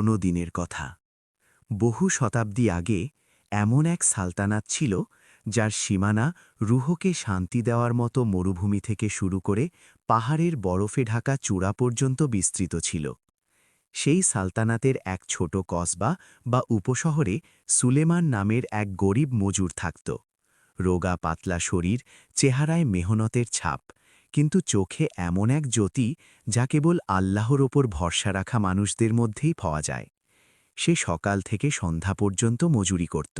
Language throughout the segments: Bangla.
কোনো দিনের কথা। বহু শতাব্দী আগে এমন এক সালতানাত ছিল যার সীমানা রুহকে শান্তি দেওয়ার মতো মরুভূমি থেকে শুরু করে পাহাড়ের বরফে ঢাকা চূড়া পর্যন্ত বিস্তৃত ছিল। সেই সালতানাতের এক ছোট কসবা বা উপশহরে সুলেমান নামের এক গরিব মজুর থাকত। রোগা পাতলা শরীর, চেহারায় মেহনতের ছাপ, কিন্তু চোখে এমন এক জ্যোতি যা কেবল আল্লাহর ওপর ভরসা রাখা মানুষদের মধ্যেই পাওয়া যায়। সে সকাল থেকে সন্ধ্যা পর্যন্ত মজুরি করত।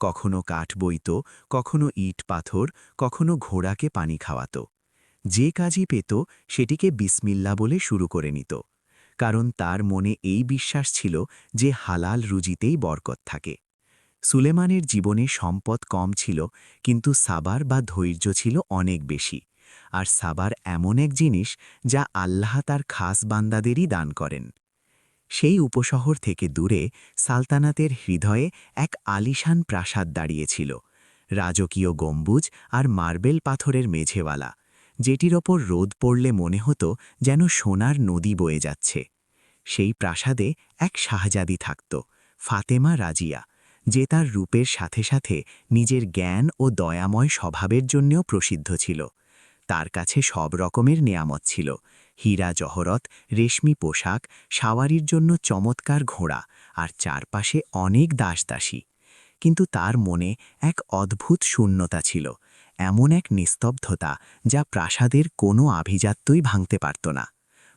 কখনো কাঠ বইত, কখনো ইট পাথর, কখনো ঘোড়াকে পানি খাওয়াত। যে কাজই পেত সেটিকে বিসমিল্লা বলে শুরু করে নিত, কারণ তার মনে এই বিশ্বাস ছিল যে হালাল রুজিতেই বরকত থাকে। সুলেমানের জীবনে সম্পদ কম ছিল, কিন্তু সাবার বা ধৈর্য ছিল অনেক বেশি। আর সাবার এমন এক জিনিস যা আল্লাহ তার খাস বান্দাদেরই দান করেন। সেই উপশহর থেকে দূরে সালতানাতের হৃদয়ে এক আলিশান প্রাসাদ দাঁড়িয়েছিল, রাজকীয় গম্বুজ আর মার্বেল পাথরের মেঝেওয়ালা, যেটির ওপর রোদ পড়লে মনে হতো যেন সোনার নদী বয়ে যাচ্ছে। সেই প্রাসাদে এক শাহজাদি থাকত, ফাতেমা রাজিয়া, যে তার রূপের সাথে সাথে নিজের জ্ঞান ও দয়াময় স্বভাবের জন্যও প্রসিদ্ধ ছিল। তার কাছে সব রকমের নেয়ামত ছিল, হীরা জহরত, রেশমি পোশাক, সাওয়ারির জন্য চমৎকার ঘোড়া, আর চারপাশে অনেক দাসদাসী। কিন্তু তার মনে এক অদ্ভুত শূন্যতা ছিল, এমন এক নিস্তব্ধতা যা প্রাসাদের কোনো আভিজাত্যই ভাঙতে পারত না।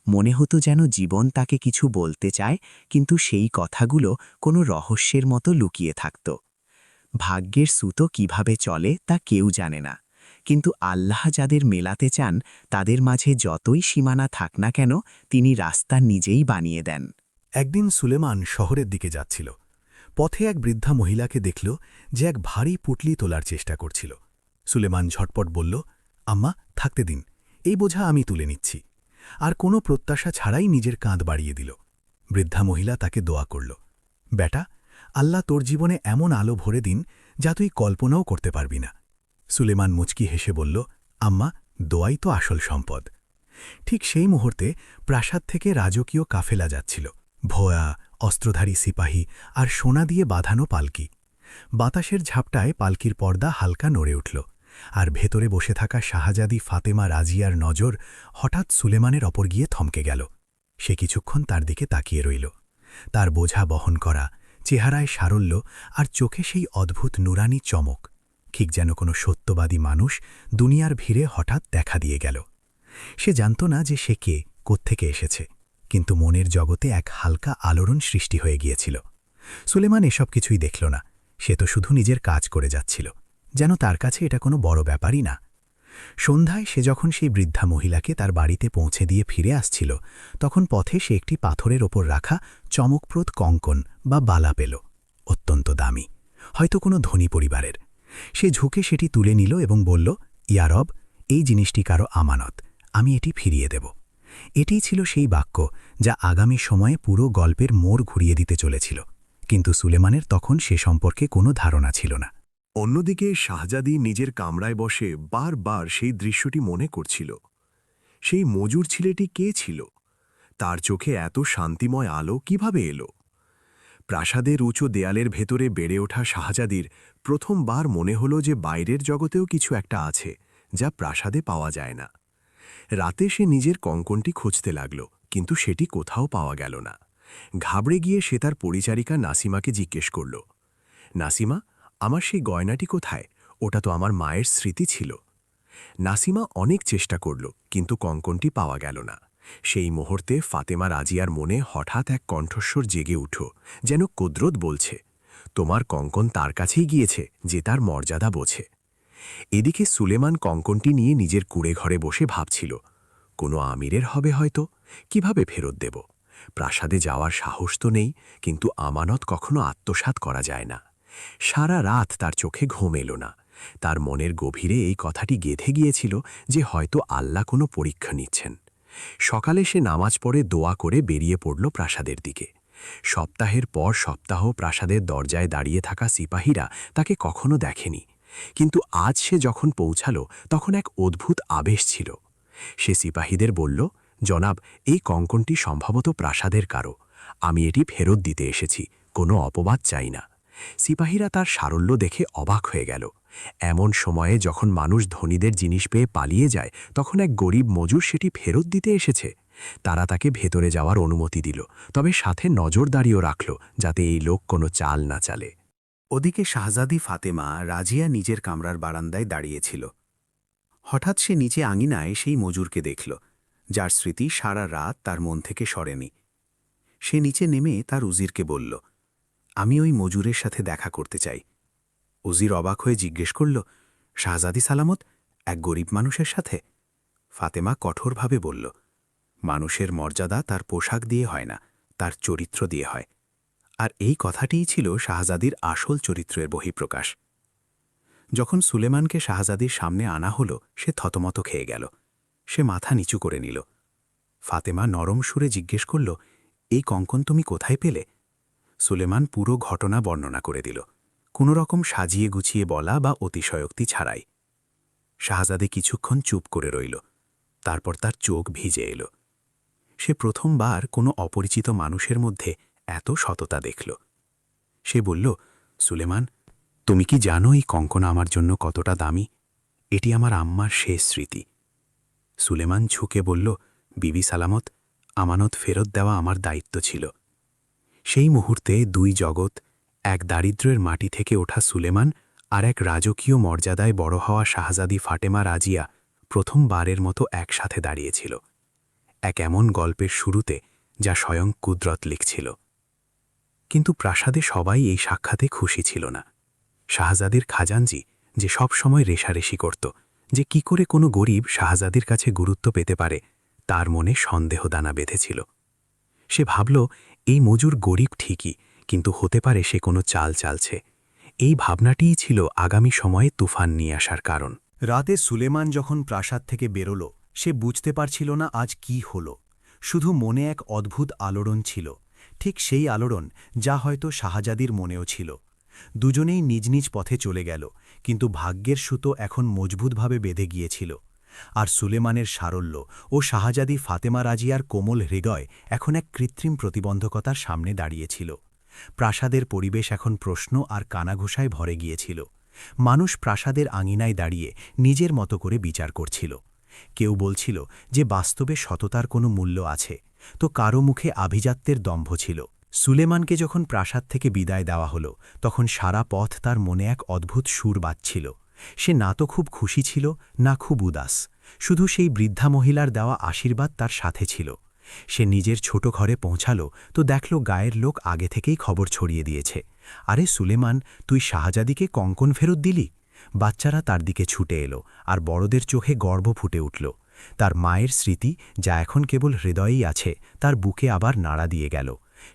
মনে হতো যেন জীবন তাকে কিছু বলতে চায়, কিন্তু সেই কথাগুলো কোনো রহস্যের মতো লুকিয়ে থাকত। ভাগ্যের সুতো কিভাবে চলে তা কেউ জানে না, কিন্তু আল্লাহ যাদের মেলাতে চান তাদের মাঝে যতই সীমানা থাক না কেন, তিনি রাস্তা নিজেই বানিয়ে দেন। একদিন সুলেমান শহরের দিকে যাচ্ছিল। পথে এক বৃদ্ধা মহিলাকে দেখল যে এক ভারী পুটলি তোলার চেষ্টা করছিল। সুলেমান ঝটপট বলল, আম্মা, থাকতে দিন, এই বোঝা আমি তুলে নিচ্ছি। আর কোনো প্রত্যাশা ছাড়াই নিজের কাঁধ বাড়িয়ে দিল। বৃদ্ধা মহিলা তাকে দোয়া করল, বেটা, আল্লাহ তোর জীবনে এমন আলো ভরে দিন যা তুই কল্পনাও করতে পারবি না। সুলেমান মুচকি হেসে বলল, আম্মা, দোয়াই তো আসল সম্পদ। ঠিক সেই মুহূর্তে প্রাসাদ থেকে রাজকীয় কাফেলা যাচ্ছিল, ভোয়া, অস্ত্রধারী সিপাহী আর সোনা দিয়ে বাঁধানো পালকি। বাতাসের ঝাপটায় পালকির পর্দা হালকা নড়ে উঠল, আর ভেতরে বসে থাকা শাহজাদি ফাতেমা রাজিয়ার নজর হঠাৎ সুলেমানের অপর গিয়ে থমকে গেল। সে কিছুক্ষণ তার দিকে তাকিয়ে রইল। তার বোঝা বহন করা, চেহারায় সারল্য আর চোখে সেই অদ্ভুত নুরানি চমক, ঠিক যেন কোনো সত্যবাদী মানুষ দুনিয়ার ভিড়ে হঠাৎ দেখা দিয়ে গেল। সে জানত না যে সে কে, কোত্থেকে এসেছে, কিন্তু মনের জগতে এক হালকা আলোড়ন সৃষ্টি হয়ে গিয়েছিল। সুলেমান এসব কিছুই দেখল না, সে তো শুধু নিজের কাজ করে যাচ্ছিল, যেন তার কাছে এটা কোনো বড় ব্যাপারই না। সন্ধ্যায় সে যখন সেই বৃদ্ধা মহিলাকে তার বাড়িতে পৌঁছে দিয়ে ফিরে আসছিল, তখন পথে সে একটি পাথরের ওপর রাখা চমকপ্রদ কঙ্কন বা বালা পেল, অত্যন্ত দামি, হয়তো কোনো ধনী পরিবারের। সে ঝুঁকে সেটি তুলে নিল এবং বলল, ইয়া রব, এই জিনিসটি কারো আমানত, আমি এটি ফিরিয়ে দেব। এটিই ছিল সেই বাক্য যা আগামী সময়ে পুরো গল্পের মোড় ঘুরিয়ে দিতে চলেছিল, কিন্তু সুলেমানের তখন সে সম্পর্কে কোনো ধারণা ছিল না। অন্যদিকে শাহজাদি নিজের কামরায় বসে বারবার সেই দৃশ্যটি মনে করছিল। সেই মজুর ছেলেটি কে ছিল? তার চোখে এত শান্তিময় আলো কিভাবে এলো? প্রাসাদের উঁচু দেয়ালের ভেতরে বেড়ে ওঠা শাহজাদির প্রথমবার মনে হলো যে বাইরের জগতেও কিছু একটা আছে যা প্রাসাদে পাওয়া যায় না। রাতে সে নিজের কঙ্কনটি খুঁজতে লাগল, কিন্তু সেটি কোথাও পাওয়া গেল না। ঘাবড়ে গিয়ে সে তার পরিচারিকা নাসিমাকে জিজ্ঞেস করল, নাসিমা, আমার সেই গয়নাটি কোথায়? ওটা তো আমার মায়ের স্মৃতি ছিল। নাসিমা অনেক চেষ্টা করল, কিন্তু কঙ্কনটি পাওয়া গেল না। সেই মুহূর্তে ফাতেমা রাজিয়ার মনে হঠাৎ এক কণ্ঠস্বর জেগে উঠল, যেন কুদরত বলছে, তোমার কঙ্কন তার কাছেই গিয়েছে যে তার মর্যাদা বোঝে। এদিকে সুলেমান কঙ্কনটি নিয়ে নিজের কুঁড়ে ঘরে বসে ভাবছিল, কোনো আমিরের হবে হয়তো, কিভাবে ফেরত দেব? প্রাসাদে যাওয়ার সাহস তো নেই, কিন্তু আমানত কখনো আত্মসাৎ করা যায় না। সারা রাত তার চোখে ঘুম এলো না। তার মনের গভীরে এই কথাটি গেঁথে গিয়েছিল যে হয়তো আল্লাহ কোনো পরীক্ষা নিচ্ছেন। সকালে সে নামাজ পড়ে দোয়া করে বেরিয়ে পড়ল প্রাসাদের দিকে। সপ্তাহের পর সপ্তাহ প্রাসাদের দরজায় দাঁড়িয়ে থাকা সিপাহীরা তাকে কখনো দেখেনি, কিন্তু আজ সে যখন পৌঁছালো তখন এক অদ্ভুত আবেশ ছিল। সে সিপাহীদের বলল, জনাব, এই কঙ্কনটি সম্ভবত প্রাসাদের কারো, আমি এটি ফেরত দিতে এসেছি, কোনো অপবাদ চাই না। সিপাহীরা তার সারল্য দেখে অবাক হয়ে গেল। এমন সময়ে যখন মানুষ ধনীদের জিনিস পেয়ে পালিয়ে যায়, তখন এক গরিব মজুর সেটি ফেরত দিতে এসেছে। তারা তাকে ভেতরে যাওয়ার অনুমতি দিল, তবে সাথে নজরদারিও রাখল যাতে এই লোক কোনো চাল না চালে। ওদিকে শাহজাদি ফাতেমা রাজিয়া নিজের কামরার বারান্দায় দাঁড়িয়েছিল। হঠাৎ সে নিচে আঙিনায় সেই মজুরকে দেখল, যার স্মৃতি সারা রাত তার মন থেকে সরেনি। সে নিচে নেমে তার উজিরকে বলল, আমি ওই মজুরের সাথে দেখা করতে চাই। উজির অবাক হয়ে জিজ্ঞেস করল, শাহজাদি সালামত, এক গরিব মানুষের সাথে? ফাতেমা কঠোরভাবে বলল, মানুষের মর্যাদা তার পোশাক দিয়ে হয় না, তার চরিত্র দিয়ে হয়। আর এই কথাটিই ছিল শাহজাদির আসল চরিত্রের বহিঃপ্রকাশ। যখন সুলেমানকে শাহজাদির সামনে আনা হলো, সে থতমত খেয়ে গেল। সে মাথা নিচু করে নিল। ফাতেমা নরম সুরে জিজ্ঞেস করল, এই কঙ্কন তুমি কোথায় পেলে? সুলেমান পুরো ঘটনা বর্ণনা করে দিল, কোনো রকম সাজিয়ে গুছিয়ে বলা বা অতিশয়োক্তি ছাড়াই। শাহজাদি কিছুক্ষণ চুপ করে রইল, তারপর তার চোখ ভিজে এলো। সে প্রথমবার কোনো অপরিচিত মানুষের মধ্যে এত সততা দেখল। সে বলল, সুলেমান, তুমি কি জানো এই কঙ্কন আমার জন্য কতটা দামি? এটি আমার আম্মার শেষ স্মৃতি। সুলেমান ঝুঁকে বলল, বিবি সালামত, আমানত ফেরত দেওয়া আমার দায়িত্ব ছিল। সেই মুহূর্তে দুই জগৎ, এক দারিদ্র্যের মাটি থেকে ওঠা সুলেমান আর এক রাজকীয় মর্যাদায় বড় হওয়া শাহজাদি ফাতেমা রাজিয়া প্রথমবারের মতো একসাথে দাঁড়িয়েছিল, এক এমন গল্পের শুরুতে যা স্বয়ং কুদরত লিখছিল। কিন্তু প্রাসাদে সবাই এই সাক্ষাতে খুশি ছিল না। শাহজাদির খাজানজি, যে সব সময় রেশারেশি করত যে কি করে কোনো গরিব শাহজাদির কাছে গুরুত্ব পেতে পারে, তার মনে সন্দেহ দানা বেঁধেছিল। সে ভাবল, এই মজুর গরিব ঠিকই, কিন্তু হতে পারে সে কোনো চাল চালছে। এই ভাবনাটিই ছিল আগামী সময়ে তুফান নিয়ে আসার কারণ। রাতে সুলেমান যখন প্রাসাদ থেকে বেরোল, সে বুঝতে পারছিল না আজ কি হল। শুধু মনে এক অদ্ভুত আলোড়ন ছিল, ঠিক সেই আলোড়ন যা হয়তো শাহজাদির মনেও ছিল। দুজনেই নিজ নিজ পথে চলে গেল, কিন্তু ভাগ্যের সুতো এখন মজবুতভাবে বেঁধে গিয়েছিল। আর সুলেমানের সারল্য ও শাহজাদি ফাতেমা রাজিয়ার কোমল হৃদয় এখন এক কৃত্রিম প্রতিবন্ধকতার সামনে দাঁড়িয়েছিল। প্রাসাদের পরিবেশ এখন প্রশ্ন আর কানাঘুষায় ভরে গিয়েছিল। মানুষ প্রাসাদের আঙিনায় দাঁড়িয়ে নিজের মতো করে বিচার করছিল। কেউ বলছিল যে বাস্তবে সততার কোনো মূল্য আছে, তো কারো মুখে আভিজাত্যের দম্ভ ছিল। সুলেমানকে যখন প্রাসাদ থেকে বিদায় দেওয়া হলো, তখন সারা পথ তার মনে এক অদ্ভুত সুর বাজছিল। সে না তো খুব খুশি ছিল, না খুব উদাস। শুধু সেই বৃদ্ধা মহিলার দেওয়া আশীর্বাদ তার সাথে ছিল। সে নিজের ছোট ঘরে পৌঁছাল তো দেখল গায়ের লোক আগে থেকেই খবর ছড়িয়ে দিয়েছে, আরে সুলেমান, তুই শাহজাদিকে কঙ্কন ফেরত দিলি। বাচ্চারা তার দিকে ছুটে এলো, আর বড়দের চোখে গর্ব ফুটে উঠল। তার মায়ের স্মৃতি, যা এখন কেবল হৃদয়েই আছে, তার বুকে আবার নাড়া দিয়ে গেল।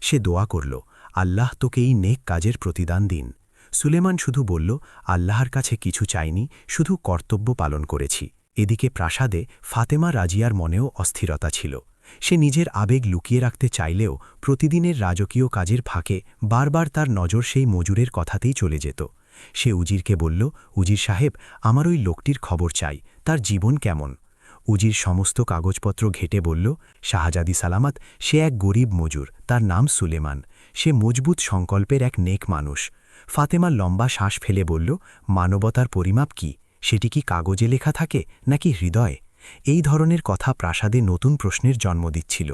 সে দোয়া করল, আল্লাহ তোকে এই নেক কাজের প্রতিদান দিন। সুলেমান শুধু বলল, আল্লাহর কাছে কিছু চাইনি, শুধু কর্তব্য পালন করেছি। এদিকে প্রাসাদে ফাতেমা রাজিয়ার মনেও অস্থিরতা ছিল। সে নিজের আবেগ লুকিয়ে রাখতে চাইলেও প্রতিদিনের রাজকীয় কাজের ফাঁকে বারবার তার নজর সেই মজুরের কথাতেই চলে যেত। সে উজিরকে বলল, উজির সাহেব, আমার ওই লোকটির খবর চাই, তার জীবন কেমন? উজির সমস্ত কাগজপত্র ঘেটে বলল, শাহজাদি সালামত, সে এক গরিব মজুর, তার নাম সুলেমান। সে মজবুত সংকল্পের এক নেক মানুষ। ফাতেমা লম্বা শ্বাস ফেলে বলল, মানবতার পরিমাপ কি? সেটি কি কাগজে লেখা থাকে নাকি হৃদয়ে? এই ধরনের কথা প্রাসাদে নতুন প্রশ্নের জন্ম দিচ্ছিল।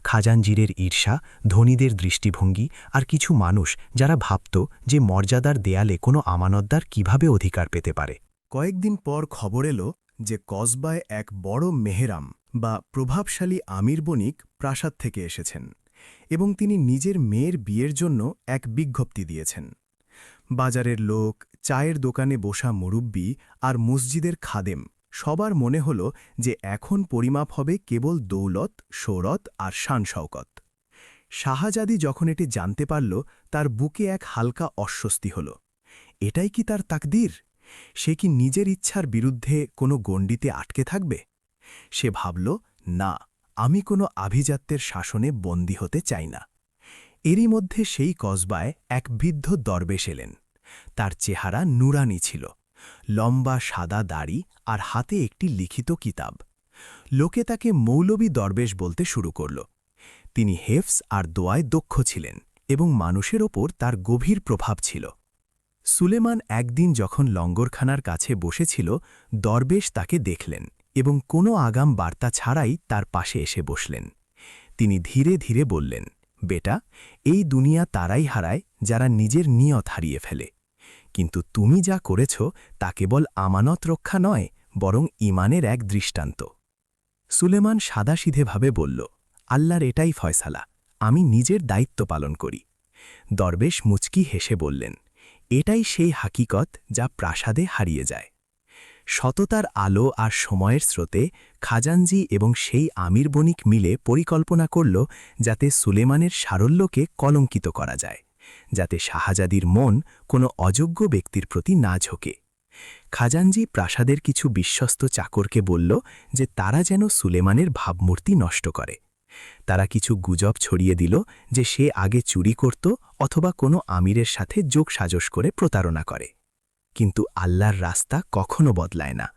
খাজানজিরের ঈর্ষা, ধনীদের দৃষ্টিভঙ্গি, আর কিছু মানুষ যারা ভাবত যে মর্যাদার দেয়ালে কোনো আমানতদার কিভাবে অধিকার পেতে পারে। কয়েকদিন পর খবর এলো যে কসবায় এক বড় মেহরাম বা প্রভাবশালী আমির বণিক প্রাসাদ থেকে এসেছেন, এবং তিনি নিজের মেয়ের বিয়ের জন্য এক বিজ্ঞপ্তি দিয়েছেন। বাজারের লোক, চায়ের দোকানে বসা মুরব্বি আর মসজিদের খাদেম সবার মনে হল যে এখন পরিমাপ হবে কেবল দৌলত, শৌরত আর শান শওকত। শাহজাদি যখন এটি জানতে পারল, তার বুকে এক হালকা অস্বস্তি হল। এটাই কি তার তাকদীর? সে কি নিজের ইচ্ছার বিরুদ্ধে কোনো গণ্ডিতে আটকে থাকবে? সে ভাবল, না, আমি কোনো আভিজাত্যের শাসনে বন্দী হতে চাই না। এরই মধ্যে সেই কসবায় এক বৃদ্ধ দরবেশ এলেন। তার চেহারা নুরানি ছিল, লম্বা সাদা দাড়ি আর হাতে একটি লিখিত কিতাব। লোকে তাকে মৌলবী দরবেশ বলতে শুরু করল। তিনি হেফস আর দোয়ায় দক্ষ ছিলেন এবং মানুষের ওপর তার গভীর প্রভাব ছিল। সুলেমান একদিন যখন লঙ্গরখানার কাছে বসেছিল, দরবেশ তাকে দেখলেন এবং কোনো আগাম বার্তা ছাড়াই তার পাশে এসে বসলেন। তিনি ধীরে ধীরে বললেন, বেটা, এই দুনিয়া তারাই হারায় যারা নিজের নিয়ত হারিয়ে ফেলে, কিন্তু তুমি যা করেছ তা কেবল আমানত রক্ষা নয়, বরং ঈমানের এক দৃষ্টান্ত। সুলেমান সাদাসিধেভাবে বলল, আল্লাহর এটাই ফয়সালা, আমি নিজের দায়িত্ব পালন করি। দরবেশ মুচকি হেসে বললেন, এটাই সেই হাকিকত যা প্রাসাদে হারিয়ে যায়। সততার আলো আর সময়ের স্রোতে খাজানজি এবং সেই আমির বণিক মিলে পরিকল্পনা করল যাতে সুলেমানের সারল্যকে কলঙ্কিত করা যায়, যাতে শাহজাদির মন কোনো অযোগ্য ব্যক্তির প্রতি না ঝোঁকে। খাজানজি প্রাসাদের কিছু বিশ্বস্ত চাকরকে বলল যে তারা যেন সুলেমানের ভাবমূর্তি নষ্ট করে। তারা কিছু গুজব ছড়িয়ে দিল যে সে আগে চুরি করত অথবা কোনো আমিরের সাথে যোগসাজশ করে প্রতারণা করে। কিন্তু আল্লাহর রাস্তা কখনো বদলায় না।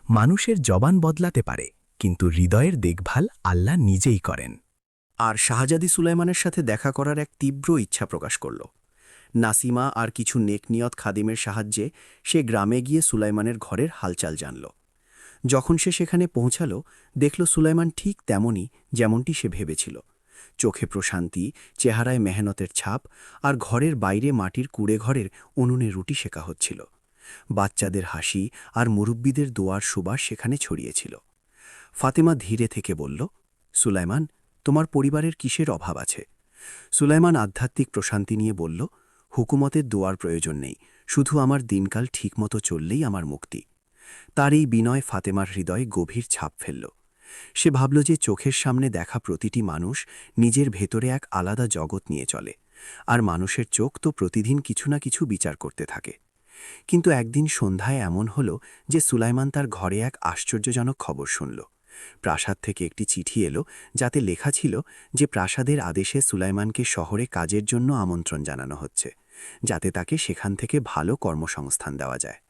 মানুষের জবান বদলাতে পারে, কিন্তু হৃদয়ের দেখভাল আল্লাহ নিজেই করেন। আর শাহজাদি সুলাইমানের সাথে দেখা করার এক তীব্র ইচ্ছা প্রকাশ করল। নাসিমা আর কিছু নেকনিয়ত খাদিমের সাহায্যে সে গ্রামে গিয়ে সুলাইমানের ঘরের হালচাল জানল। যখন সে সেখানে পৌঁছাল, দেখল সুলাইমান ঠিক তেমনই যেমনটি সে ভেবেছিল। চোখে প্রশান্তি, চেহারায় মেহনতের ছাপ, আর ঘরের বাইরে মাটির কুড়ে ঘরের উনুনে রুটি সেকা হচ্ছিল। বাচ্চাদের হাসি আর মুরব্বীদের দোয়ার সুবাস সেখানে ছড়িয়েছিল। ফাতেমা ধীরে থেকে বলল, সুলাইমান, তোমার পরিবারের কিসের অভাব আছে? সুলাইমান আধ্যাত্মিক প্রশান্তি নিয়ে বলল, হুকুমতের দোয়ার প্রয়োজন নেই, শুধু আমার দিনকাল ঠিকমতো চললেই আমার মুক্তি। তার এই বিনয় ফাতেমার হৃদয়ে গভীর ছাপ ফেলল। সে ভাবল যে চোখের সামনে দেখা প্রতিটি মানুষ নিজের ভেতরে এক আলাদা জগৎ নিয়ে চলে, আর মানুষের চোখ তো প্রতিদিন কিছু না কিছু বিচার করতে থাকে। কিন্তু একদিন সন্ধ্যায় এমন হল যে সুলাইমান তার ঘরে এক আশ্চর্যজনক খবর শুনল। প্রাসাদ থেকে একটি চিঠি এলো, যাতে লেখা ছিল যে প্রাসাদের আদেশে সুলাইমানকে শহরে কাজের জন্য আমন্ত্রণ জানানো হচ্ছে, যাতে তাকে সেখান থেকে ভালো কর্মসংস্থান দেওয়া যায়।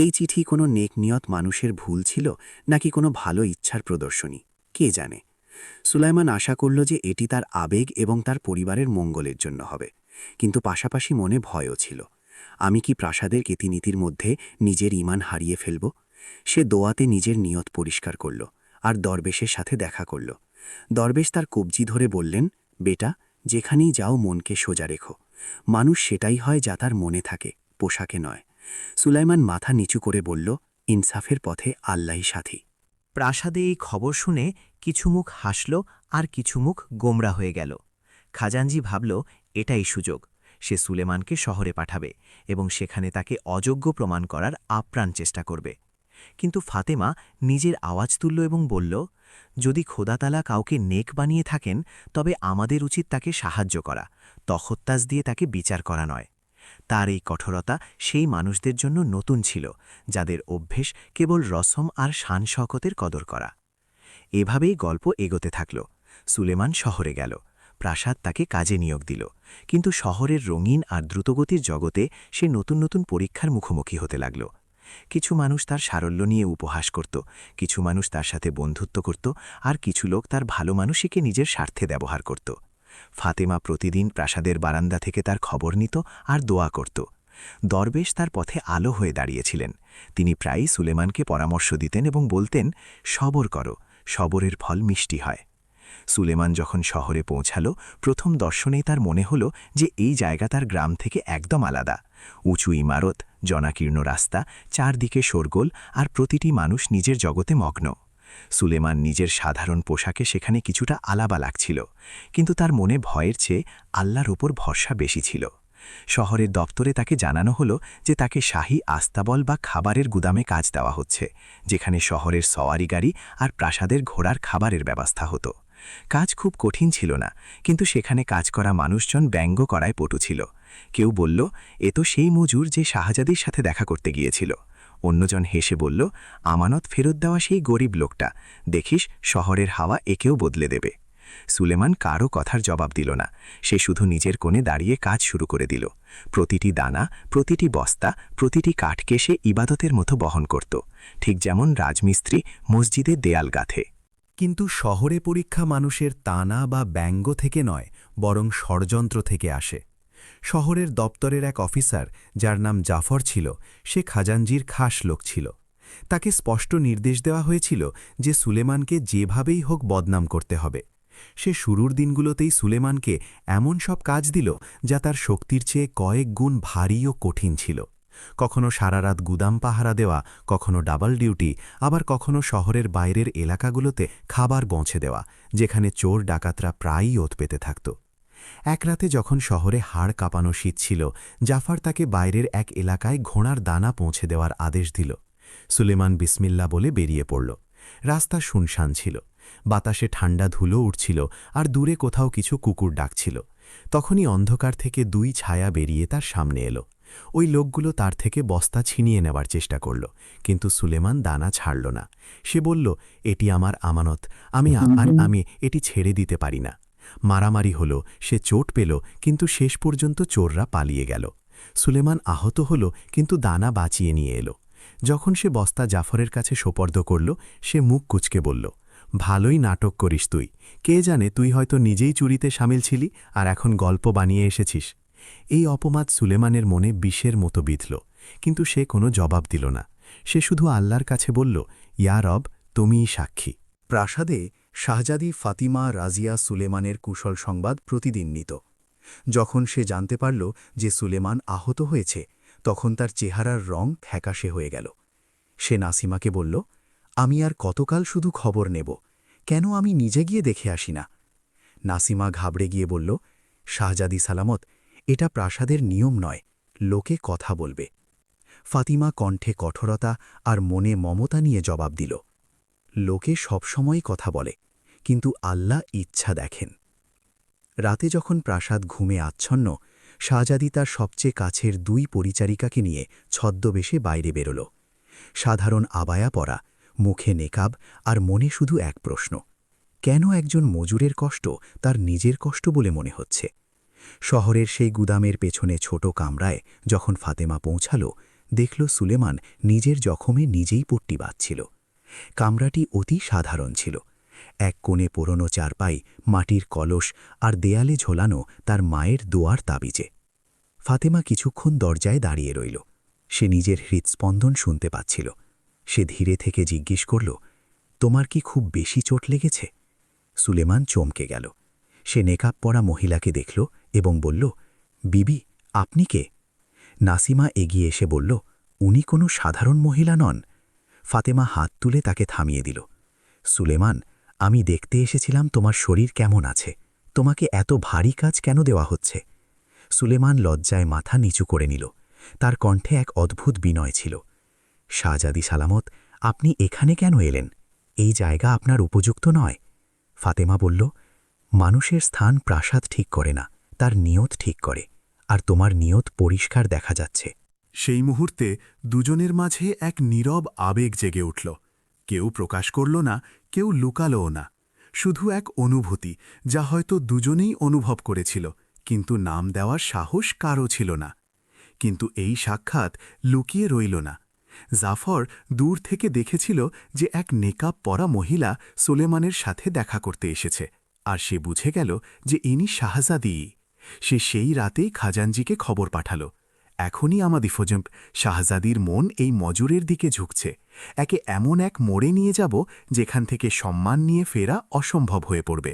এই চিঠি কোনো নেকনিয়ত মানুষের ভুল ছিল নাকি কোনো ভালো ইচ্ছার প্রদর্শনী, কে জানে। সুলাইমান আশা করল যে এটি তার আবেগ এবং তার পরিবারের মঙ্গলের জন্য হবে, কিন্তু পাশাপাশি মনে ভয়ও ছিল। আমি কি প্রাসাদের রীতিনীতির মধ্যে নিজের ঈমান হারিয়ে ফেলব? সে দোয়াতে নিজের নিয়ত পরিষ্কার করল আর দরবেশের সাথে দেখা করল। দরবেশ তার কবজি ধরে বললেন, বেটা, যেখানেই যাও মনকে সোজা রেখো। মানুষ সেটাই হয় যা তার মনে থাকে, পোশাকে নয়। সুলাইমান মাথা নিচু করে বলল, ইনসাফের পথে আল্লাহই সাথী। প্রাসাদে এই খবর শুনে কিছু মুখ হাসল আর কিছু মুখ গোমরা হয়ে গেল। খাজানজি ভাবল, এটাই সুযোগ। সে সুলেমানকে শহরে পাঠাবে এবং সেখানে তাকে অযোগ্য প্রমাণ করার আপ্রাণ চেষ্টা করবে। কিন্তু ফাতেমা নিজের আওয়াজ তুলল এবং বলল, যদি খোদাতালা কাউকে নেক বানিয়ে থাকেন, তবে আমাদের উচিত তাকে সাহায্য করা, তখত্তাস দিয়ে তাকে বিচার করা নয়। তার এই কঠোরতা সেই মানুষদের জন্য নতুন ছিল, যাদের অভ্যেস কেবল রসম আর শান শকতের কদর করা। এভাবেই গল্প এগোতে থাকল। সুলেমান শহরে গেল, প্রাসাদ তাকে কাজে নিয়োগ দিল, কিন্তু শহরের রঙিন আর দ্রুতগতির জগতে সে নতুন নতুন পরীক্ষার মুখোমুখি হতে লাগল। কিছু মানুষ তার সারল্য নিয়ে উপহাস করত, কিছু মানুষ তার সাথে বন্ধুত্ব করত, আর কিছু লোক তার ভালো মানুষকে নিজের স্বার্থে ব্যবহার করত। ফাতেমা প্রতিদিন প্রাসাদের বারান্দা থেকে তার খবর নিত আর দোয়া করত। দরবেশ তার পথে আলো হয়ে দাঁড়িয়েছিলেন। তিনি প্রায়ই সুলেমানকে পরামর্শ দিতেন এবং বলতেন, সবর করো, সবরের ফল মিষ্টি হয়। সুলেমান যখন শহরে পৌঁছাল, প্রথম দর্শনেই তার মনে হল যে এই জায়গা তার গ্রাম থেকে একদম আলাদা। উঁচু ইমারত, জনাকীর্ণ রাস্তা, চারদিকে শোরগোল, আর প্রতিটি মানুষ নিজের জগতে মগ্ন। সুলেমান নিজের সাধারণ পোশাকে সেখানে কিছুটা আলাবা লাগছিল, কিন্তু তার মনে ভয়ের চেয়ে আল্লাহর ওপর ভরসা বেশি ছিল। শহরের দপ্তরে তাকে জানানো হলো যে তাকে শাহী আস্তাবল বা খাবারের গুদামে কাজ দেওয়া হচ্ছে, যেখানে শহরের সওয়ারি গাড়ি আর প্রাসাদের ঘোড়ার খাবারের ব্যবস্থা হতো। কাজ খুব কঠিন ছিল না, কিন্তু সেখানে কাজ করা মানুষজন ব্যঙ্গ করায় পটু ছিল। কেউ বলল, এ তো সেই মজুর যে শাহজাদির সাথে দেখা করতে গিয়েছিল। অন্যজন হেসে বলল, আমানত ফেরত দেওয়া সেই গরিব লোকটা, দেখিস শহরের হাওয়া একেও বদলে দেবে। সুলেমান কারও কথার জবাব দিল না। সে শুধু নিজের কোণে দাঁড়িয়ে কাজ শুরু করে দিল। প্রতিটি দানা, প্রতিটি বস্তা, প্রতিটি কাঠকে সে ইবাদতের মতো বহন করত, ঠিক যেমন রাজমিস্ত্রি মসজিদে দেয়াল গাঁথে। কিন্তু শহরে পরীক্ষা মানুষের তানা বা ব্যঙ্গ থেকে নয়, বরং ষড়যন্ত্র থেকে আসে। শহরের দপ্তরের এক অফিসার, যার নাম জাফর ছিল, সে খাজানজির খাস লোক ছিল। তাকে স্পষ্ট নির্দেশ দেওয়া হয়েছিল যে সুলেমানকে যেভাবেই হোক বদনাম করতে হবে। সে শুরুর দিনগুলোতেই সুলেমানকে এমন সব কাজ দিল যা তার শক্তির চেয়ে কয়েক গুণ ভারী ও কঠিন ছিল। কখনো সারারাত গুদাম পাহারা দেওয়া, কখনো ডাবল ডিউটি, আবার কখনো শহরের বাইরের এলাকাগুলোতে খাবার পৌঁছে দেওয়া, যেখানে চোর ডাকাতরা প্রায়ই ওত পেতে থাকত। এক রাতে যখন শহরে হাড় কাঁপানো শীত ছিল, জাফর তাকে বাইরের এক এলাকায় ঘোড়ার দানা পৌঁছে দেওয়ার আদেশ দিল। সুলেমান বিসমিল্লা বলে বেরিয়ে পড়ল। রাস্তা শুনশান ছিল, বাতাসে ঠান্ডা ধুলো উঠছিল, আর দূরে কোথাও কিছু কুকুর ডাকছিল। তখনই অন্ধকার থেকে দুই ছায়া বেরিয়ে তার সামনে এলো। ওই লোকগুলো তার থেকে বস্তা ছিনিয়ে নেবার চেষ্টা করল, কিন্তু সুলেমান দানা ছাড়ল না। সে বলল, এটি আমার আমানত, আমি এটি ছেড়ে দিতে পারি না। মারামারি হল, সে চোট পেল, কিন্তু শেষ পর্যন্ত চোররা পালিয়ে গেল। সুলেমান আহত হল, কিন্তু দানা বাঁচিয়ে নিয়ে এলো। যখন সে বস্তা জাফরের কাছে সোপর্দ করল, সে মুখ কুঁচকে বলল, ভালোই নাটক করিস তুই। কে জানে, তুই হয়তো নিজেই চুরিতে সামিল ছিলি আর এখন গল্প বানিয়ে এসেছিস। এই অপবাদ সুলেমানের মনে বিষের মতো বিঁধল, কিন্তু সে কোনো জবাব দিল না। সে শুধু আল্লাহর কাছে বলল, ইয়া রব, তুমিই সাক্ষী। প্রাসাদে শাহজাদি ফাতিমা রাজিয়া সুলেমানের কুশল সংবাদ প্রতিদিন নিত। যখন সে জানতে পারল যে সুলেমান আহত হয়েছে, তখন তার চেহারার রং ফ্যাকাশে হয়ে গেল। সে নাসিমাকে বলল, আমি আর কতকাল শুধু খবর নেব, কেন আমি নিজে গিয়ে দেখে আসি না? নাসিমা ঘাবড়ে গিয়ে বলল, শাহজাদি সালামত, এটা প্রাসাদের নিয়ম নয়, লোকে কথা বলবে। ফাতিমা কণ্ঠে কঠোরতা আর মনে মমতা নিয়ে জবাব দিল, লোকে সবসময় কথা বলে, কিন্তু আল্লাহ ইচ্ছা দেখেন। রাতে যখন প্রাসাদ ঘুমে আচ্ছন্ন, শাহজাদি তার সবচেয়ে কাছের দুই পরিচারিকাকে নিয়ে ছদ্মবেশে বাইরে বেরোল। সাধারণ আবায়া পরা, মুখে নেকাব, আর মনে শুধু এক প্রশ্ন, কেন একজন মজুরের কষ্ট তার নিজের কষ্ট বলে মনে হচ্ছে? শহরের সেই গুদামের পেছনে ছোট কামরায় যখন ফাতেমা পৌঁছাল, দেখল সুলেমান নিজের জখমে নিজেই পট্টি বাঁধছিল। কামরাটি অতি সাধারণ ছিল। এক কোণে পুরনো চারপাই, মাটির কলস, আর দেয়ালে ঝোলানো তার মায়ের দোয়ার তাবিজে। ফাতেমা কিছুক্ষণ দরজায় দাঁড়িয়ে রইল। সে নিজের হৃৎস্পন্দন শুনতে পাচ্ছিল। সে ধীরে থেকে জিজ্ঞেস করল, তোমার কি খুব বেশি চোট লেগেছে? সুলেমান চমকে গেল। সে নেকাব পরা মহিলাকে দেখল এবং বলল, বিবি, আপনি কে? নাসিমা এগিয়ে এসে বলল, উনি কোনো সাধারণ মহিলা নন। ফাতেমা হাত তুলে তাকে থামিয়ে দিল। সুলেমান, আমি দেখতে এসেছিলাম তোমার শরীর কেমন আছে, তোমাকে এত ভারী কাজ কেন দেওয়া হচ্ছে? সুলেমান লজ্জায় মাথা নিচু করে নিল। তার কণ্ঠে এক অদ্ভুত বিনয় ছিল। শাহজাদি সালামত, আপনি এখানে কেন এলেন? এই জায়গা আপনার উপযুক্ত নয়। ফাতেমা বলল, মানুষের স্থান প্রাসাদ ঠিক করে না, তার নিয়ত ঠিক করে, আর তোমার নিয়ত পরিষ্কার দেখা যাচ্ছে। সেই মুহূর্তে দুজনের মাঝে এক নীরব আবেগ জেগে উঠল। কেউ প্রকাশ করল না, কেউ লুকালও না। শুধু এক অনুভূতি, যা হয়তো দুজনেই অনুভব করেছিল, কিন্তু নাম দেওয়ার সাহস কারও ছিল না। কিন্তু এই সাক্ষাৎ লুকিয়ে রইল না। জাফর দূর থেকে দেখেছিল যে এক নেকাব পরা মহিলা সুলেমানের সাথে দেখা করতে এসেছে, আর সে বুঝে গেল যে ইনি শাহজাদি। সে সেই রাতেই খাজানজিকে খবর পাঠাল, এখনই আমাদি ফজম্প, শাহজাদির মন এই মজুরের দিকে ঝুঁকছে। একে এমন এক মোড়ে নিয়ে যাব যেখান থেকে সম্মান নিয়ে ফেরা অসম্ভব হয়ে পড়বে।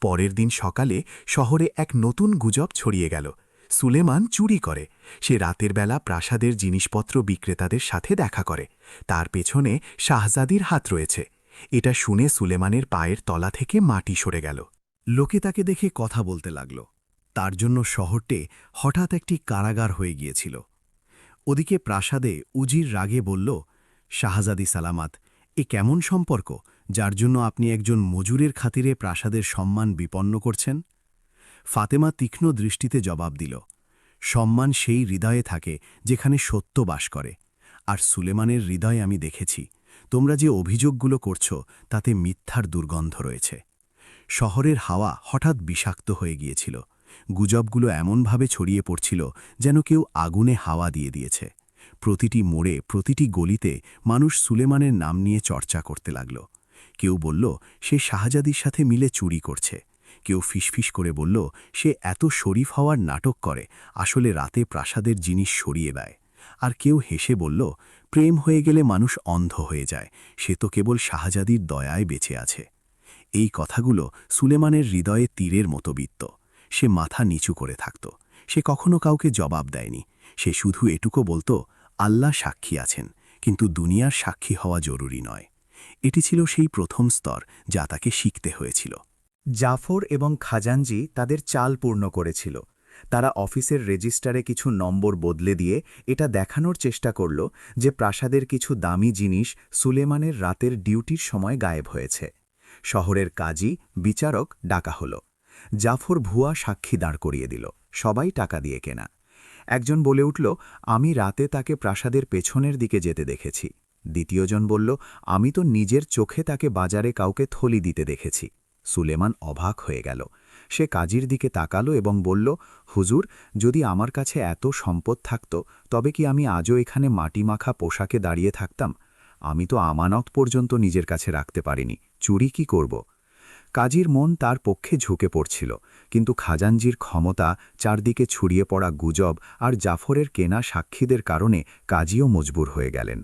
পরের দিন সকালে শহরে এক নতুন গুজব ছড়িয়ে গেল, সুলেমান চুরি করে। সে রাতের বেলা প্রাসাদের জিনিসপত্র বিক্রেতাদের সাথে দেখা করে। তার পেছনে শাহজাদির হাত রয়েছে। এটা শুনে সুলেমানের পায়ের তলা থেকে মাটি সরে গেল। লোকে তাকে দেখে কথা বলতে লাগল। তার জন্য শহরটে হঠাৎ একটি কারাগার হয়ে গিয়েছিল। ওদিকে প্রাসাদে উজির রাগে বলল, শাহজাদি সালামাত, এ কেমন সম্পর্ক যার জন্য আপনি একজন মজুরের খাতিরে প্রাসাদের সম্মান বিপন্ন করছেন? ফাতেমা তীক্ষ্ণ দৃষ্টিতে জবাব দিল, সম্মান সেই হৃদয়ে থাকে যেখানে সত্য বাস করে, আর সুলেমানের হৃদয়ে আমি দেখেছি তোমরা যে অভিযোগগুলো করছ তাতে মিথ্যার দুর্গন্ধ রয়েছে। শহরের হাওয়া হঠাৎ বিষাক্ত হয়ে গিয়েছিল। গুজবগুলো এমনভাবে ছড়িয়ে পড়ছিল যেন কেউ আগুনে হাওয়া দিয়ে দিয়েছে। প্রতিটি মোড়ে, প্রতিটি গলিতে মানুষ সুলেমানের নাম নিয়ে চর্চা করতে লাগল। কেউ বলল সে শাহজাদির সাথে মিলে চুরি করছে, কেউ ফিসফিস করে বলল সে এত শরীফ হওয়ার নাটক করে, আসলে রাতে প্রাসাদের জিনিস সরিয়ে দেয়। আর কেউ হেসে বলল প্রেম হয়ে গেলে মানুষ অন্ধ হয়ে যায়, সে তো কেবল শাহজাদির দয়ায় বেঁচে আছে। এই কথাগুলো সুলেমানের হৃদয়ে তীরের মতো বিত্ত। সে মাথা নিচু করে থাকত, সে কখনো কাউকে জবাব দেয়নি। সে শুধু এটুকু বলতো, আল্লাহ সাক্ষী আছেন, কিন্তু দুনিয়ার সাক্ষী হওয়া জরুরি নয়। এটি ছিল সেই প্রথম স্তর যা তাকে শিখতে হয়েছিল। জাফর এবং খাজানজি তাদের চাল পূর্ণ করেছিল। তারা অফিসের রেজিস্টারে কিছু নম্বর বদলে দিয়ে এটা দেখানোর চেষ্টা করল যে প্রাসাদের কিছু দামি জিনিস সুলেমানের রাতের ডিউটির সময় গায়েব হয়েছে। শহরের কাজী, বিচারক ডাকা হল। জাফর ভুয়া সাক্ষী দাঁড় করিয়ে দিল, সবাই টাকা দিয়ে কেনা। একজন বলে উঠল, আমি রাতে তাকে প্রাসাদের পেছনের দিকে যেতে দেখেছি। দ্বিতীয়জন বলল, আমি তো নিজের চোখে তাকে বাজারে কাউকে থলি দিতে দেখেছি। সুলেমান অবাক হয়ে গেল। সে কাজীর দিকে তাকালো এবং বলল, হুজুর, যদি আমার কাছে এত সম্পদ থাকত তবে কি আমি আজও এখানে মাটি মাখা পোশাকে দাঁড়িয়ে থাকতাম? আমি তো আমানত পর্যন্ত নিজের কাছে রাখতে পারিনি, চুরি কি করব? কাজীর মন তার পক্ষে ঝুঁকে পড়ছিল, কিন্তু খাজানজির ক্ষমতা, চারদিকে ছড়িয়ে পড়া গুজব আর জাফরের কেনা সাক্ষীদের কারণে কাজীও মজবুর হয়ে গেলেন।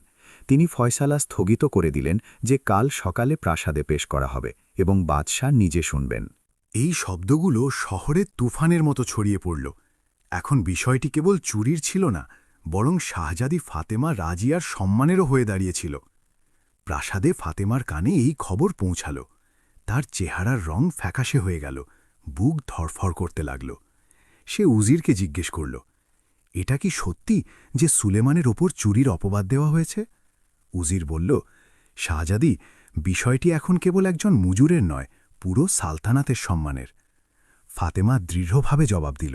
তিনি ফয়সালা স্থগিত করে দিলেন যে কাল সকালে প্রাসাদে পেশ করা হবে এবং বাদশাহ নিজে শুনবেন। এই শব্দগুলো শহরের তুফানের মতো ছড়িয়ে পড়ল। এখন বিষয়টি কেবল চুরির ছিল না, বরং শাহজাদি ফাতেমা রাজিয়ার সম্মানেরও হয়ে দাঁড়িয়েছিল। প্রাসাদে ফাতেমার কানে এই খবর পৌঁছাল। তার চেহারার রং ফ্যাকাশে হয়ে গেল, বুক ধরফর করতে লাগল। সে উজিরকে জিজ্ঞেস করল, এটা কি সত্যি যে সুলেমানের ওপর চুরির অপবাদ দেওয়া হয়েছে? উজির বলল, শাহজাদি, বিষয়টি এখন কেবল একজন মুজুরের নয়, পুরো সালতানাতের সম্মানের। ফাতেমা দৃঢ়ভাবে জবাব দিল,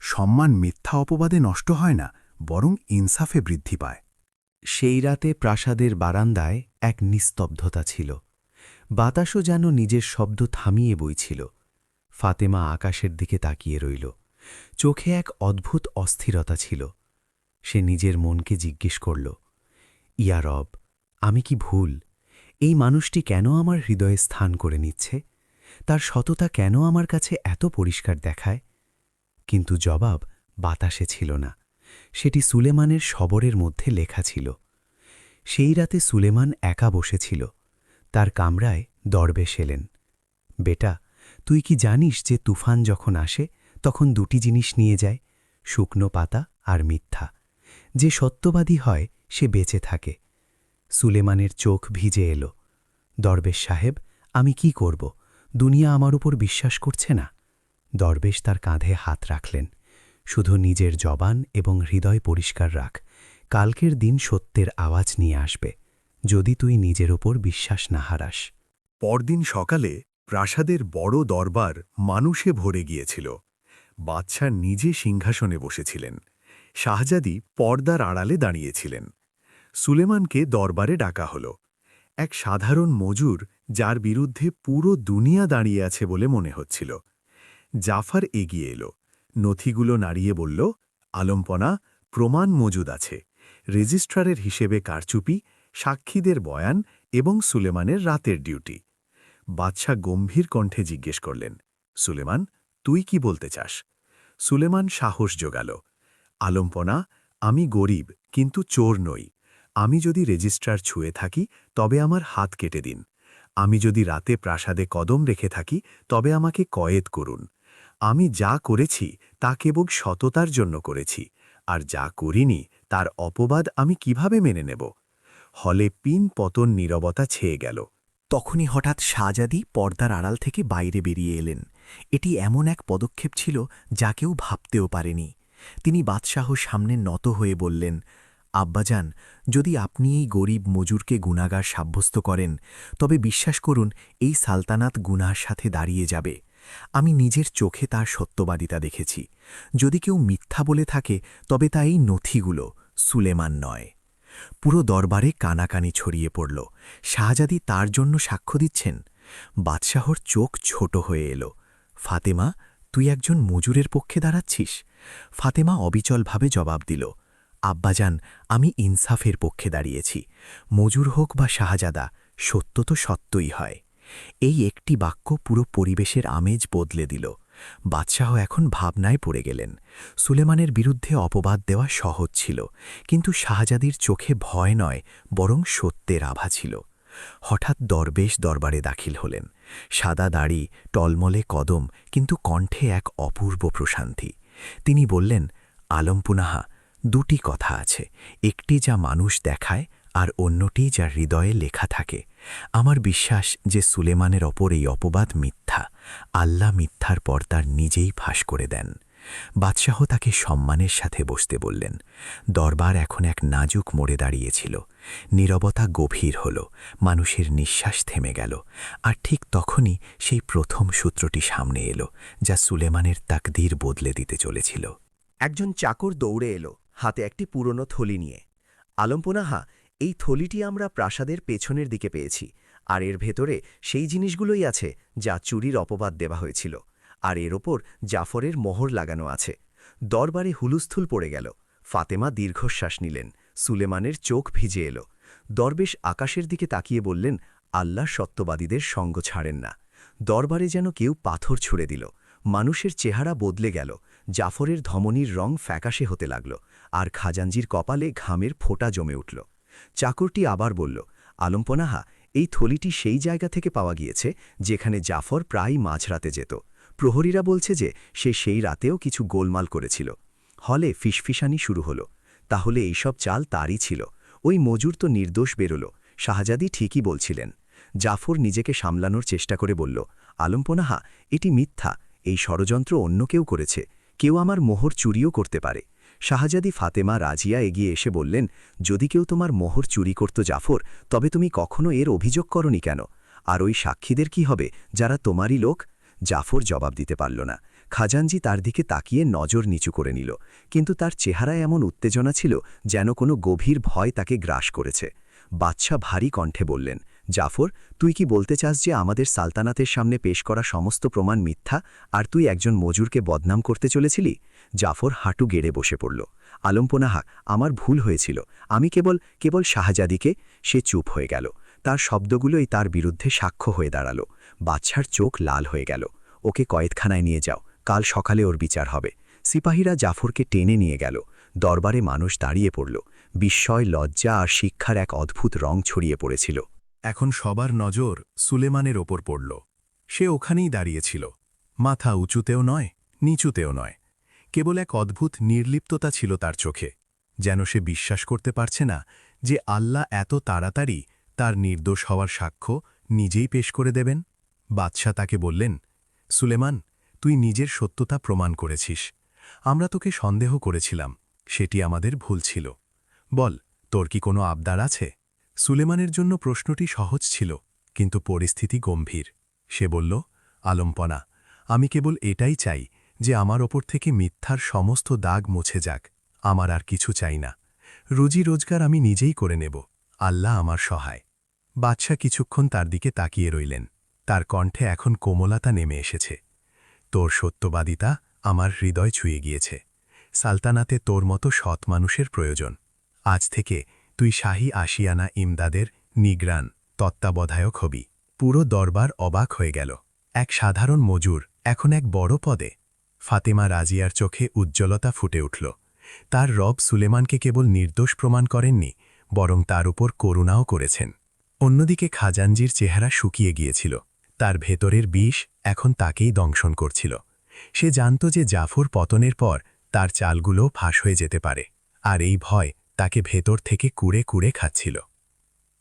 সম্মান মিথ্যা অপবাদে নষ্ট হয় না, বরং ইনসাফে বৃদ্ধি পায়। সেই রাতে প্রাসাদের বারান্দায় এক নিস্তব্ধতা ছিল। বাতাসও যেন নিজের শব্দ থামিয়ে বইছিল। ফাতেমা আকাশের দিকে তাকিয়ে রইল, চোখে এক অদ্ভুত অস্থিরতা ছিল। সে নিজের মনকে জিজ্ঞেস করল, ইয়া রব, আমি কি ভুল? এই মানুষটি কেন আমার হৃদয়ে স্থান করে নিচ্ছে? তার সততা কেন আমার কাছে এত পরিষ্কার দেখায়? কিন্তু জবাব বাতাসে ছিল না, সেটি সুলেমানের শবরের মধ্যে লেখা ছিল। সেই রাতে সুলেমান একা বসেছিল। তার কামরায় দরবেশ এলেন। বেটা, তুই কি জানিস যে তুফান যখন আসে তখন দুটি জিনিস নিয়ে যায়, শুকনো পাতা আর মিথ্যা। যে সত্যবাদী হয় সে বেঁচে থাকে। সুলেমানের চোখ ভিজে এলো। দরবেশ সাহেব, আমি কি করব? দুনিয়া আমার উপর বিশ্বাস করছে না। দরবেশ তার কাঁধে হাত রাখলেন। শুধু নিজের জবান এবং হৃদয় পরিষ্কার রাখ, কালকের দিন সত্যের আওয়াজ নিয়ে আসবে, যদি তুই নিজের ওপর বিশ্বাস না হারাস। পরদিন সকালে প্রাসাদের বড় দরবার মানুষে ভরে গিয়েছিল। বাদশাহ নিজে সিংহাসনে বসেছিলেন, শাহজাদি পর্দার আড়ালে দাঁড়িয়েছিলেন। সুলেমানকে দরবারে ডাকা হল। এক সাধারণ মজুর, যার বিরুদ্ধে পুরো দুনিয়া দাঁড়িয়ে আছে বলে মনে হচ্ছিল। জাফর এগিয়ে এলো, নথিগুলো নাড়িয়ে বলল, আলম্পনা, প্রমাণ মজুদ আছে, রেজিস্ট্রারের হিসেবে কারচুপি, সাক্ষীদের বয়ান এবং সুলেমানের রাতের ডিউটি। বাদশাহ গম্ভীর কণ্ঠে জিজ্ঞেস করলেন, সুলেমান, তুই কি বলতে চাস? সুলেমান সাহস জোগাল, আলম্পনা, আমি গরিব কিন্তু চোর নই। আমি যদি রেজিস্ট্রার ছুঁয়ে থাকি তবে আমার হাত কেটে দিন। আমি যদি রাতে প্রাসাদে কদম রেখে থাকি তবে আমাকে কয়েদ করুন। আমি যা করেছি তা কেবল সততার জন্য করেছি, আর যা করিনি তার অপবাদ আমি কিভাবে মেনে নেব? হলে পিন পতন নীরবতা ছেয়ে গেল। তখনই হঠাৎ শাহজাদি পর্দার আড়াল থেকে বাইরে বেরিয়ে এলেন। এটি এমন এক পদক্ষেপ ছিল যা কেউ ভাবতেও পারেনি। তিনি বাদশাহর সামনে নত হয়ে বললেন, আব্বাজান, যদি আপনি এই গরিব মজুরকে গুনাগার সাব্যস্ত করেন তবে বিশ্বাস করুন এই সালতানাত গুনার সাথে দাঁড়িয়ে যাবে। আমি নিজের চোখে তার সত্যবাদিতা দেখেছি। যদি কেউ মিথ্যা বলে থাকে তবে তা এই নথিগুলো, সুলেমান নয়। পুরো দরবারে কানাকানি ছড়িয়ে পড়ল। শাহজাদি তার জন্য সাক্ষ্য দিচ্ছেন। বাদশাহর চোখ ছোট হয়ে এলো। ফাতেমা, তুই একজন মজুরের পক্ষে দাঁড়াচ্ছিস? ফাতেমা অবিচলভাবে জবাব দিল, আব্বাজান, আমি ইনসাফের পক্ষে দাঁড়িয়েছি। মজুর হোক বা শাহজাদা, সত্য তো সত্যই হয়। এই একটি বাক্য পুরো পরিবেশের আমেজ বদলে দিল। বাদশাহ এখন ভাবনায় পড়ে গেলেন। সুলেমানের বিরুদ্ধে অপবাদ দেওয়া সহজ ছিল, কিন্তু শাহজাদির চোখে ভয় নয়, বরং সত্যের আভা ছিল। হঠাৎ দরবেশ দরবারে দাখিল হলেন। সাদা দাড়ি, টলমলে কদম, কিন্তু কণ্ঠে এক অপূর্ব প্রশান্তি। তিনি বললেন, আলমপুনাহা, দুটি কথা আছে, একটি যা মানুষ দেখায় আর অন্যটি যা হৃদয়ে লেখা থাকে। আমার বিশ্বাস যে সুলেমানের ওপর এই অপবাদ মিথ্যা। আল্লাহ মিথ্যার পর তার নিজেই ফাঁস করে দেন। বাদশাহ তাকে সম্মানের সাথে বসতে বললেন। দরবার এখন এক নাজুক মোড়ে দাঁড়িয়েছিল। নীরবতা গভীর হল, মানুষের নিঃশ্বাস থেমে গেল। আর ঠিক তখনই সেই প্রথম সূত্রটি সামনে এলো, যা সুলেমানের তাকদীর বদলে দিতে চলেছিল। একজন চাকর দৌড়ে এলো, হাতে একটি পুরনো থলি নিয়ে। আলমপুনাহা, এই থলিটি আমরা প্রাসাদের পেছনের দিকে পেয়েছি, আর এর ভেতরে সেই জিনিসগুলোই আছে যা চুরির অপবাদ দেওয়া হয়েছিল, আর এর ওপর জাফরের মোহর লাগানো আছে। দরবারে হুলুস্থুল পড়ে গেল। ফাতেমা দীর্ঘশ্বাস নিলেন। সুলেমানের চোখ ভিজে এলো। দরবেশ আকাশের দিকে তাকিয়ে বললেন, আল্লাহ সত্যবাদীদের সঙ্গ ছাড়েন না। দরবারে যেন কেউ পাথর ছুঁড়ে দিল। মানুষের চেহারা বদলে গেল। জাফরের ধমনীর রং ফ্যাকাশে হতে লাগল, আর খাজাঞ্জির কপালে ঘামের ফোঁটা জমে উঠল। চাকরটি আবার বলল, আলমপনাহা, এই থলিটি সেই জায়গা থেকে পাওয়া গিয়েছে যেখানে জাফর প্রায় মাঝরাতে যেত। প্রহরীরা বলছে যে সে সেই রাতেও কিছু গোলমাল করেছিল। হলে ফিসফিসানি শুরু হলো। তাহলে এইসব চাল তারই ছিল। ওই মজুর তো নির্দোষ বেরোল। শাহজাদি ঠিকই বলছিলেন। জাফর নিজেকে সামলানোর চেষ্টা করে বলল, আলমপনাহা, এটি মিথ্যা। এই ষড়যন্ত্র অন্য কেউ করেছে। কেউ আমার মোহর চুরিও করতে পারে। শাহজাদি ফাতেমা রাজিয়া এগিয়ে এসে বললেন, যদি কেউ তোমার মোহর চুরি করত জাফর, তবে তুমি কখনো এর অভিযোগ করনি কেন? আর ওই সাক্ষীদের কি হবে যারা তোমারই লোক? জাফর জবাব দিতে পারল না। খাজাঞ্জি তার দিকে তাকিয়ে নজর নিচু করে নিল, কিন্তু তার চেহারায় এমন উত্তেজনা ছিল যেন কোনো গভীর ভয় তাকে গ্রাস করেছে। বাদশাহ ভারী কণ্ঠে বললেন, জাফর, তুই কি বলতে চাস যে আমাদের সালতানাতের সামনে পেশ করা সমস্ত প্রমাণ মিথ্যা, আর তুই একজন মজুরকে বদনাম করতে চলেছিলি? জাফর হাঁটু গেড়ে বসে পড়ল। আলমপনাহা, আমার ভুল হয়েছিল। আমি কেবল শাহজাদিকে। সে চুপ হয়ে গেল। তার শব্দগুলোই তার বিরুদ্ধে সাক্ষ্য হয়ে দাঁড়াল। বাদশার চোখ লাল হয়ে গেল। ওকে কয়েদখানায় নিয়ে যাও, কাল সকালে ওর বিচার হবে। সিপাহীরা জাফরকে টেনে নিয়ে গেল। দরবারে মানুষ দাঁড়িয়ে পড়ল। বিস্ময়, লজ্জা আর শিক্ষার এক অদ্ভুত রং ছড়িয়ে পড়েছিল। এখন সবার নজর সুলেমানের ওপর পড়ল। সে ওখানেই দাঁড়িয়েছিল, মাথা উঁচুতেও নয়, নিচুতেও নয়। কেবল এক অদ্ভুত নির্লিপ্ততা ছিল তার চোখে, যেন সে বিশ্বাস করতে পারছে না যে আল্লাহ এত তাড়াতাড়ি তার নির্দোষ হওয়ার সাক্ষ্য নিজেই পেশ করে দেবেন। বাদশাহ তাকে বললেন, সুলেমান, তুই নিজের সত্যতা প্রমাণ করেছিস। আমরা তোকে সন্দেহ করেছিলাম, সেটি আমাদের ভুল ছিল। বল, তোর কি কোনো আবদার আছে? সুলেমানের জন্য প্রশ্নটি সহজ ছিল, কিন্তু পরিস্থিতি গম্ভীর। সে বলল, আলমপনা, আমি কেবল এটাই চাই যে আমার ওপর থেকে মিথ্যার সমস্ত দাগ মুছে যাক। আমার আর কিছু চাই না। রুজি রোজগার আমি নিজেই করে নেব। আল্লাহ আমার সহায়। বাদশাহ কিছুক্ষণ তার দিকে তাকিয়ে রইলেন। তার কণ্ঠে এখন কোমলতা নেমে এসেছে। তোর সত্যবাদিতা আমার হৃদয় ছুঁয়ে গিয়েছে। সালতানাতে তোর মতো সৎ মানুষের প্রয়োজন। আজ থেকে তুই শাহী আশিয়ানা ইমদাদের নিগ্রান তত্ত্বাবধায়ক হবি। পুরো দরবার অবাক হয়ে গেল। এক সাধারণ মজুর এখন এক বড় পদে। ফাতেমা রাজিয়ার চোখে উজ্জ্বলতা ফুটে উঠল। তার রব সুলেমানকে কেবল নির্দোষ প্রমাণ করেননি, বরং তার উপর করুণাও করেছেন। অন্যদিকে খাজাঞ্জির চেহারা শুকিয়ে গিয়েছিল। তার ভেতরের বিষ এখন তাকেই দংশন করছিল। সে জানত যে জাফর পতনের পর তার চালগুলো ফাঁস হয়ে যেতে পারে, আর এই ভয় তাকে ভেতর থেকে কুড়ে কুড়ে খাচ্ছিল।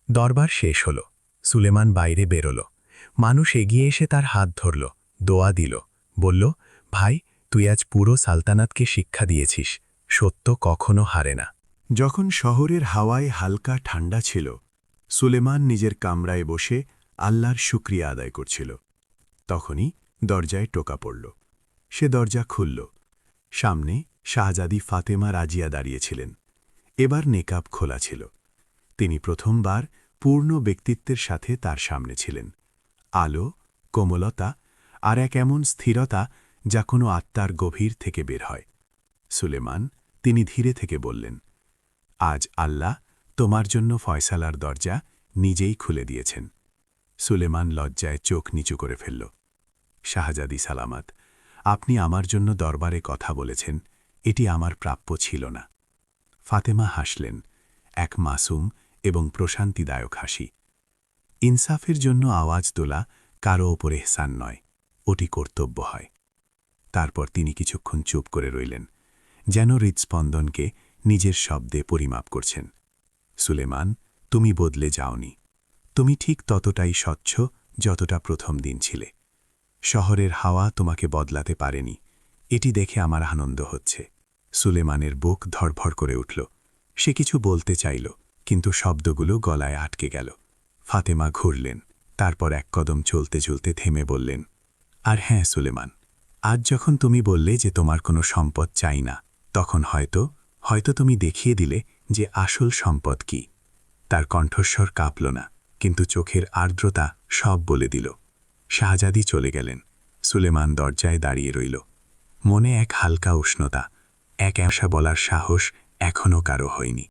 দরবার শেষ হল। সুলেমান বাইরে বেরোল। মানুষ এগিয়ে এসে তার হাত ধরল, দোয়া দিল, বলল, ভাই, তুই আজ পুরো সালতানাতকে শিক্ষা দিয়েছিস, সত্য কখনো হারে না। যখন শহরের হাওয়ায় হালকা ঠান্ডা ছিল, সুলেমান নিজের কামরায় বসে আল্লাহর শুকরিয়া আদায় করছিল। তখনই দরজায় টোকা পড়ল। সে দরজা খুলল। সামনে শাহজাদি ফাতেমা রাজিয়া দাঁড়িয়েছিলেন। এবার নেকাব খোলা ছিল। তিনি প্রথমবার পূর্ণ ব্যক্তিত্বের সাথে তার সামনে ছিলেন। আলো, কোমলতা আর এক এমন স্থিরতা যা কোনো আত্মার গভীর থেকে বের হয়। সুলেমান, তিনি ধীরে থেকে বললেন, আজ আল্লাহ তোমার জন্য ফয়সালার দরজা নিজেই খুলে দিয়েছেন। সুলেমান লজ্জায় চোখ নিচু করে ফেলল। শাহজাদি সালামাত, আপনি আমার জন্য দরবারে কথা বলেছেন, এটি আমার প্রাপ্য ছিল না। ফাতেমা হাসলেন, এক মাসুম এবং প্রশান্তিদায়ক হাসি। ইনসাফের জন্য আওয়াজ তোলা কারো ওপর এহসান নয়, ওটি কর্তব্য হয়। তারপর তিনি কিছুক্ষণ চুপ করে রইলেন, যেন হৃৎস্পন্দনকে নিজের শব্দে পরিমাপ করছেন। সুলেমান, তুমি বদলে যাওনি। তুমি ঠিক ততটাই স্বচ্ছ যতটা প্রথম দিন ছিলে। শহরের হাওয়া তোমাকে বদলাতে পারেনি, এটি দেখে আমার আনন্দ হচ্ছে। সুলেমানের বুক ধড়ফড় করে উঠল। সে কিছু বলতে চাইল, কিন্তু শব্দগুলো গলায় আটকে গেল। ফাতেমা ঘুরলেন, তারপর এক কদম চলতে চলতে থেমে বললেন, আর হ্যাঁ সুলেমান, আজ যখন তুমি বললে যে তোমার কোনো সম্পদ চাই না, তখন হয়তো তুমি দেখিয়ে দিলে যে আসল সম্পদ কি। তার কণ্ঠস্বর কাঁপল না, কিন্তু চোখের আর্দ্রতা সব বলে দিল। শাহজাদি চলে গেলেন। সুলেমান দরজায় দাঁড়িয়ে রইল। মনে এক হালকা উষ্ণতা, এক আশা বলার সাহস এখনও কারো হয়নি।